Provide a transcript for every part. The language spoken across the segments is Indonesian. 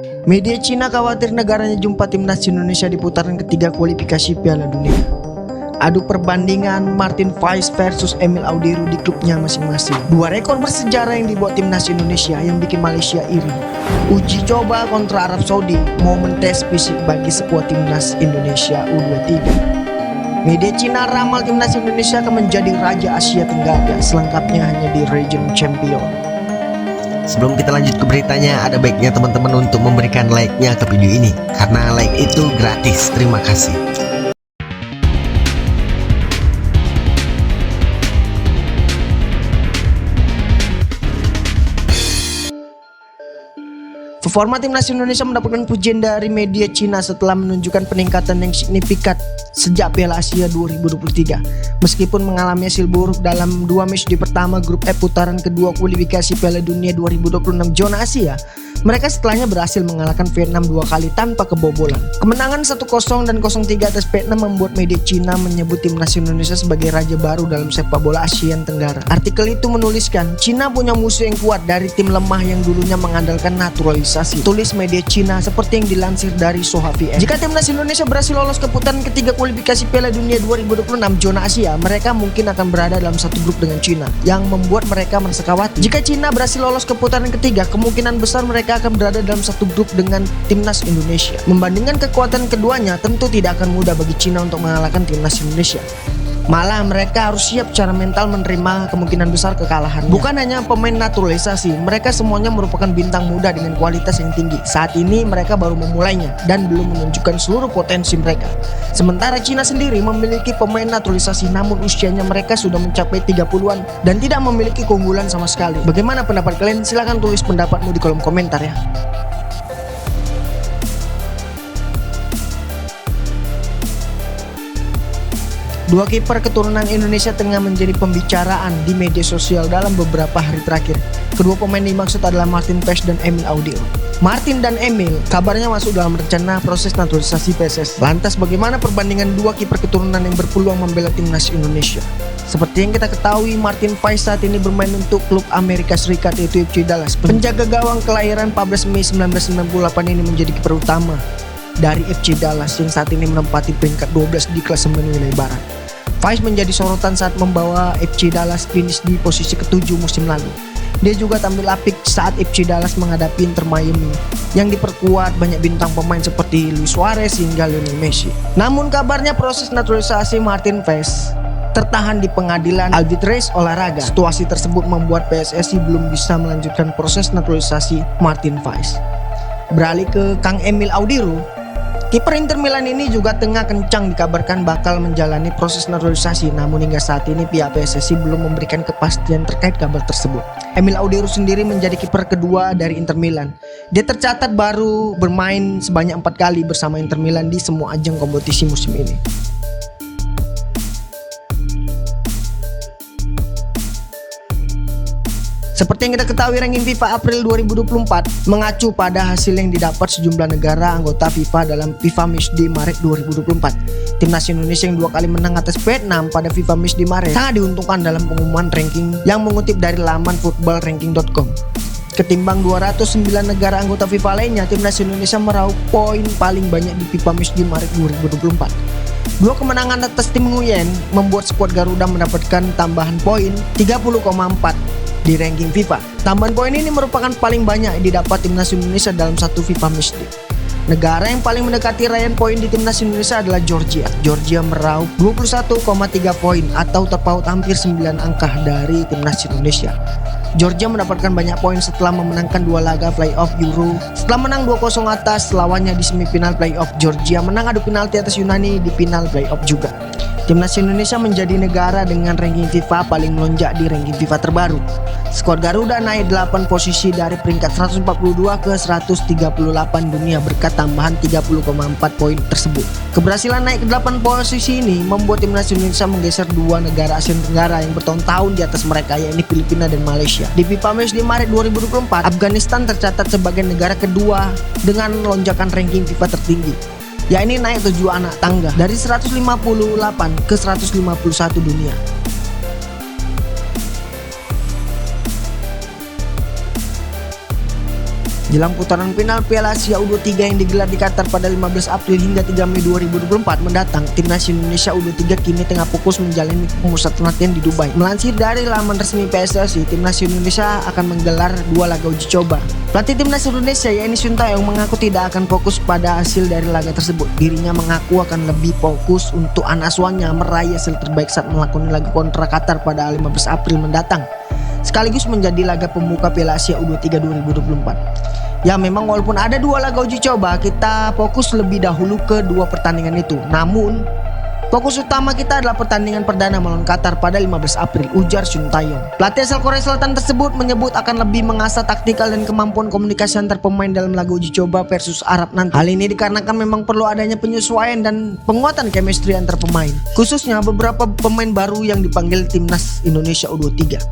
Media Cina khawatir negaranya jumpa timnas Indonesia di putaran ketiga kualifikasi Piala Dunia. Adu perbandingan Martin Paes versus Emil Audiru di klubnya masing-masing. Dua rekor bersejarah yang dibuat timnas Indonesia yang bikin Malaysia iri. Uji coba kontra Arab Saudi, momen tes fisik bagi sekuat timnas Indonesia U23. Media Cina ramal timnas Indonesia akan menjadi Raja Asia Tenggara, selengkapnya hanya di Region Champion. Sebelum kita lanjut ke beritanya, ada baiknya teman-teman untuk memberikan like-nya ke video ini, karena like itu gratis. Terima kasih. Performa timnas Indonesia mendapatkan pujian dari media Cina setelah menunjukkan peningkatan yang signifikan sejak Piala Asia 2023. Meskipun mengalami hasil buruk dalam dua match di pertama grup F putaran kedua kualifikasi Piala Dunia 2026 zona Asia, mereka setelahnya berhasil mengalahkan Vietnam dua kali tanpa kebobolan. Kemenangan 1-0 dan 0-3 atas Vietnam membuat media Cina menyebut timnas Indonesia sebagai raja baru dalam sepak bola Asia Tenggara. Artikel itu menuliskan, Cina punya musuh yang kuat dari tim lemah yang dulunya mengandalkan naturalisasi. Tulis media Cina seperti yang dilansir dari Soha VN. Jika timnas Indonesia berhasil lolos ke putaran ketiga kualifikasi Piala Dunia 2026 zona Asia, mereka mungkin akan berada dalam satu grup dengan Cina, yang membuat mereka merasa khawatir. Jika Cina berhasil lolos ke putaran ketiga, kemungkinan besar mereka akan berada dalam satu grup dengan timnas Indonesia. Membandingkan kekuatan keduanya, tentu tidak akan mudah bagi Cina untuk mengalahkan timnas Indonesia. Malah mereka harus siap secara mental menerima kemungkinan besar kekalahan. Bukan hanya pemain naturalisasi, mereka semuanya merupakan bintang muda dengan kualitas yang tinggi. Saat ini mereka baru memulainya dan belum menunjukkan seluruh potensi mereka. Sementara Cina sendiri memiliki pemain naturalisasi, namun usianya mereka sudah mencapai 30-an dan tidak memiliki keunggulan sama sekali. Bagaimana pendapat kalian? Silahkan tulis pendapatmu di kolom komentar ya. Dua kiper keturunan Indonesia tengah menjadi pembicaraan di media sosial dalam beberapa hari terakhir. Kedua pemain dimaksud adalah Martin Paes dan Emil Audiru. Martin dan Emil kabarnya masuk dalam rencana proses naturalisasi PSSI. Lantas bagaimana perbandingan dua kiper keturunan yang berpeluang membela timnas Indonesia? Seperti yang kita ketahui, Martin Paes saat ini bermain untuk klub Amerika Serikat yaitu FC Dallas. Penjaga gawang kelahiran 14 Mei 1998 ini menjadi kiper utama dari FC Dallas yang saat ini menempati peringkat 12 di klasemen wilayah barat. Paes menjadi sorotan saat membawa FC Dallas finish di posisi ke-7 musim lalu. Dia juga tampil apik saat FC Dallas menghadapi Inter Miami yang diperkuat banyak bintang pemain seperti Luis Suarez hingga Lionel Messi. Namun kabarnya proses naturalisasi Martin Paes tertahan di pengadilan arbitrase olahraga. Situasi tersebut membuat PSSI belum bisa melanjutkan proses naturalisasi Martin Paes. Beralih ke Kang Emil Audiru, kiper Inter Milan ini juga tengah kencang dikabarkan bakal menjalani proses naturalisasi, namun hingga saat ini pihak PSSI belum memberikan kepastian terkait kabar tersebut. Emil Audiru sendiri menjadi kiper kedua dari Inter Milan. Dia tercatat baru bermain sebanyak 4 kali bersama Inter Milan di semua ajang kompetisi musim ini. Seperti yang kita ketahui, ranking FIFA April 2024 mengacu pada hasil yang didapat sejumlah negara anggota FIFA dalam FIFA Matchday Maret 2024. Timnas Indonesia yang 2 kali menang atas Vietnam pada FIFA Matchday Maret sangat diuntungkan dalam pengumuman ranking yang mengutip dari laman footballranking.com. Ketimbang 209 negara anggota FIFA lainnya, timnas Indonesia meraup poin paling banyak di FIFA Matchday Maret 2024. Dua kemenangan atas tim Nguyen membuat skuad Garuda mendapatkan tambahan poin 30,4 di ranking FIFA. Tambahan poin ini merupakan paling banyak didapat timnas Indonesia dalam satu FIFA Matchday. Negara yang paling mendekati raihan poin di timnas Indonesia adalah Georgia. Georgia meraup 21,3 poin atau terpaut hampir 9 angka dari timnas Indonesia. Georgia mendapatkan banyak poin setelah memenangkan 2 laga playoff Euro. Setelah menang 2-0 atas lawannya di semifinal playoff, Georgia menang adu penalti atas Yunani di final playoff juga. Timnas Indonesia menjadi negara dengan ranking FIFA paling melonjak di ranking FIFA terbaru. Skuad Garuda naik 8 posisi dari peringkat 142 ke 138 dunia berkat tambahan 30,4 poin tersebut. Keberhasilan naik ke 8 posisi ini membuat timnas Indonesia menggeser 2 negara Asia Tenggara yang bertahun-tahun di atas mereka, yaitu Filipina dan Malaysia. Di FIFA Matchday Maret 2024, Afghanistan tercatat sebagai negara kedua dengan lonjakan ranking FIFA tertinggi, yakni naik 7 anak tangga dari 158 ke 151 dunia. Jelang putaran final Piala Asia U23 yang digelar di Qatar pada 15 April hingga 3 Mei 2024 mendatang, Timnas Indonesia U23 kini tengah fokus menjalani pemusatan latihan di Dubai. Melansir dari laman resmi PSSI, Timnas Indonesia akan menggelar 2 laga uji coba. Pelatih Timnas Indonesia yakni Sintayong mengaku tidak akan fokus pada hasil dari laga tersebut. Dirinya mengaku akan lebih fokus untuk anak asuhannya meraih hasil terbaik saat melakoni laga kontra Qatar pada 15 April mendatang, sekaligus menjadi laga pembuka Piala Asia U23 2024. Ya memang walaupun ada 2 laga uji coba, kita fokus lebih dahulu ke 2 pertandingan itu. Namun fokus utama kita adalah pertandingan perdana melawan Qatar pada 15 April, ujar Sintayong. Pelatih asal Korea Selatan tersebut menyebut akan lebih mengasah taktikal dan kemampuan komunikasi antar pemain dalam laga uji coba versus Arab nanti. Hal ini dikarenakan memang perlu adanya penyesuaian dan penguatan chemistry antar pemain, khususnya beberapa pemain baru yang dipanggil Timnas Indonesia U23.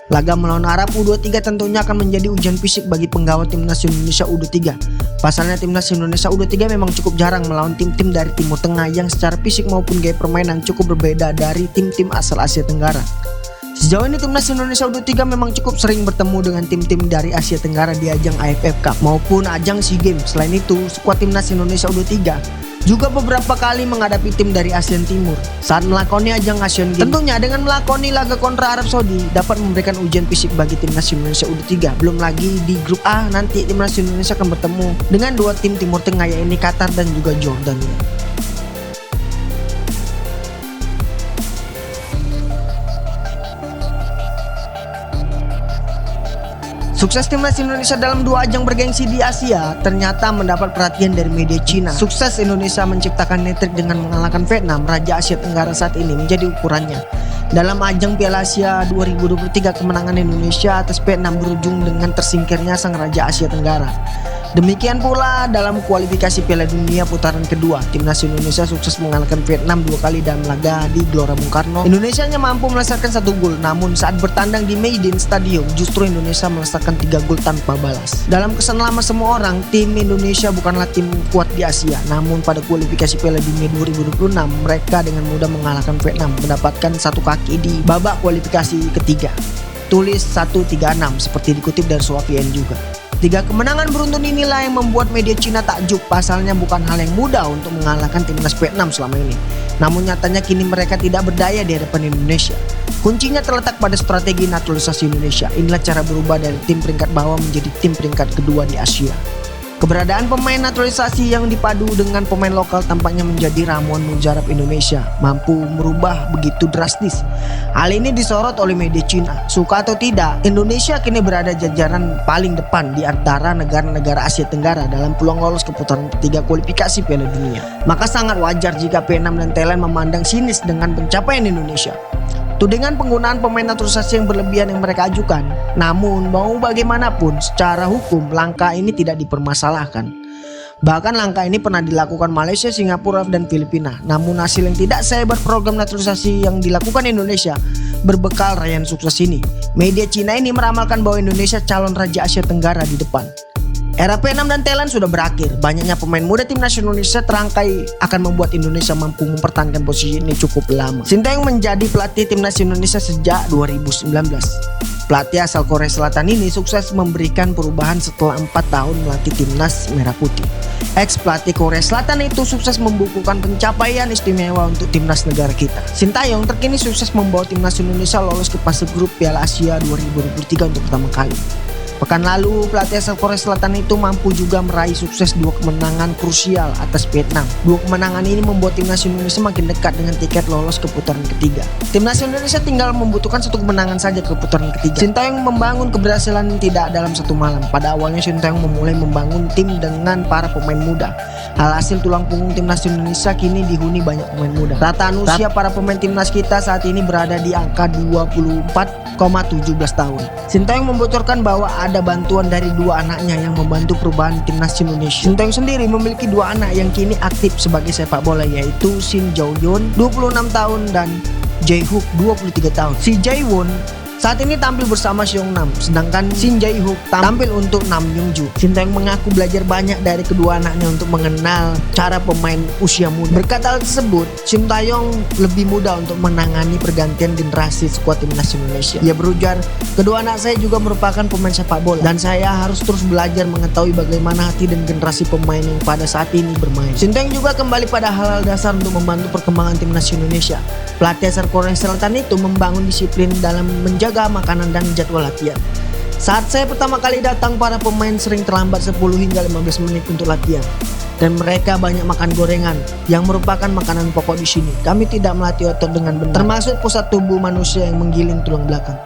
Laga melawan Arab U23 tentunya akan menjadi ujian fisik bagi penggawa Timnas Indonesia U23. Pasalnya Timnas Indonesia U23 memang cukup jarang melawan tim-tim dari Timur Tengah yang secara fisik maupun gaya permainan cukup berbeda dari tim-tim asal Asia Tenggara. Sejauh ini Timnas Indonesia U23 memang cukup sering bertemu dengan tim-tim dari Asia Tenggara di ajang AFF Cup maupun ajang SEA Games. Selain itu, skuad Timnas Indonesia U23 juga beberapa kali menghadapi tim dari ASEAN Timur saat melakoni ajang Asian Games. Tentunya dengan melakoni laga kontra Arab Saudi dapat memberikan ujian fisik bagi Timnas Indonesia U23. Belum lagi di grup A nanti Timnas Indonesia akan bertemu dengan 2 tim Timur Tengah yakni Qatar dan juga Jordania. Sukses Timnas Indonesia dalam 2 ajang bergengsi di Asia ternyata mendapat perhatian dari media Cina. Sukses Indonesia menciptakan hat-trick dengan mengalahkan Vietnam, raja Asia Tenggara saat ini, menjadi ukurannya. Dalam ajang Piala Asia 2023, kemenangan Indonesia atas Vietnam berujung dengan tersingkirnya sang raja Asia Tenggara. Demikian pula dalam kualifikasi Piala Dunia putaran kedua, Timnas Indonesia sukses mengalahkan Vietnam 2 kali dalam laga di Gelora Bung Karno. Indonesia hanya mampu melesatkan 1 gol, namun saat bertandang di Maiden Stadium justru Indonesia melesatkan 3 gol tanpa balas. Dalam kesan lama semua orang, tim Indonesia bukanlah tim kuat di Asia, namun pada kualifikasi Piala Dunia 2026 mereka dengan mudah mengalahkan Vietnam, mendapatkan 1 kaki di babak kualifikasi ketiga. Tulis 136 seperti dikutip dari SoaVN juga. 3 kemenangan beruntun inilah yang membuat media Cina takjub. Pasalnya bukan hal yang mudah untuk mengalahkan timnas Vietnam selama ini. Namun nyatanya kini mereka tidak berdaya di hadapan Indonesia. Kuncinya terletak pada strategi naturalisasi Indonesia. Inilah cara berubah dari tim peringkat bawah menjadi tim peringkat kedua di Asia. Keberadaan pemain naturalisasi yang dipadu dengan pemain lokal tampaknya menjadi ramuan mujarab Indonesia, mampu merubah begitu drastis. Hal ini disorot oleh media Cina. Suka atau tidak, Indonesia kini berada jajaran paling depan di antara negara-negara Asia Tenggara dalam peluang lolos ke putaran ketiga kualifikasi Piala Dunia. Maka sangat wajar jika Vietnam dan Thailand memandang sinis dengan pencapaian Indonesia. Tudingan penggunaan pemain naturalisasi yang berlebihan yang mereka ajukan. Namun mau bagaimanapun secara hukum langkah ini tidak dipermasalahkan. Bahkan langkah ini pernah dilakukan Malaysia, Singapura dan Filipina. Namun hasil yang tidak sehebat program naturalisasi yang dilakukan Indonesia berbekal raihan sukses ini. Media Cina ini meramalkan bahwa Indonesia calon raja Asia Tenggara di depan. Era Vietnam dan Thailand sudah berakhir. Banyaknya pemain muda timnas Indonesia terangkai akan membuat Indonesia mampu mempertahankan posisi ini cukup lama. Sintayong menjadi pelatih timnas Indonesia sejak 2019. Pelatih asal Korea Selatan ini sukses memberikan perubahan setelah 4 tahun melatih timnas Merah Putih. Ex pelatih Korea Selatan itu sukses membukukan pencapaian istimewa untuk timnas negara kita. Sintayong terkini sukses membawa timnas Indonesia lolos ke fase grup Piala Asia 2023 untuk pertama kali. Pekan lalu, pelatih asal Korea Selatan itu mampu juga meraih sukses 2 kemenangan krusial atas Vietnam. 2 kemenangan ini membuat timnas Indonesia makin dekat dengan tiket lolos ke putaran ketiga. Timnas Indonesia tinggal membutuhkan 1 kemenangan saja ke putaran ketiga. Sintayong membangun keberhasilan tidak dalam 1 malam. Pada awalnya Sintayong memulai membangun tim dengan para pemain muda. Alhasil tulang punggung timnas Indonesia kini dihuni banyak pemain muda. Rataan usia para pemain timnas kita saat ini berada di angka 24,17 tahun. Sintayong membocorkan bahwa ada bantuan dari 2 anaknya yang membantu perubahan timnas Indonesia. Sintayong sendiri memiliki 2 anak yang kini aktif sebagai sepak bola, yaitu Shin Jae-won 26 tahun dan Jae-hook 23 tahun. Si Jae-won Saat ini tampil bersama Seong Nam, sedangkan Shin Jae Hook tampil untuk Nam Young Ju. Shin Taeyong mengaku belajar banyak dari kedua anaknya untuk mengenal cara pemain usia muda. Berkat hal tersebut, Shin Taeyong lebih mudah untuk menangani pergantian generasi skuad timnas Indonesia. Ia berujar, kedua anak saya juga merupakan pemain sepak bola dan saya harus terus belajar mengetahui bagaimana hati dan generasi pemain yang pada saat ini bermain. Shin Taeyong juga kembali pada hal-hal dasar untuk membantu perkembangan timnas Indonesia. Pelatih asal Korea Selatan itu membangun disiplin dalam menjaga makanan dan jadwal latihan. Saat saya pertama kali datang, para pemain sering terlambat 10 hingga 15 menit untuk latihan. Dan mereka banyak makan gorengan yang merupakan makanan pokok di sini. Kami tidak melatih otot dengan benar, termasuk pusat tubuh manusia yang menggiling tulang belakang.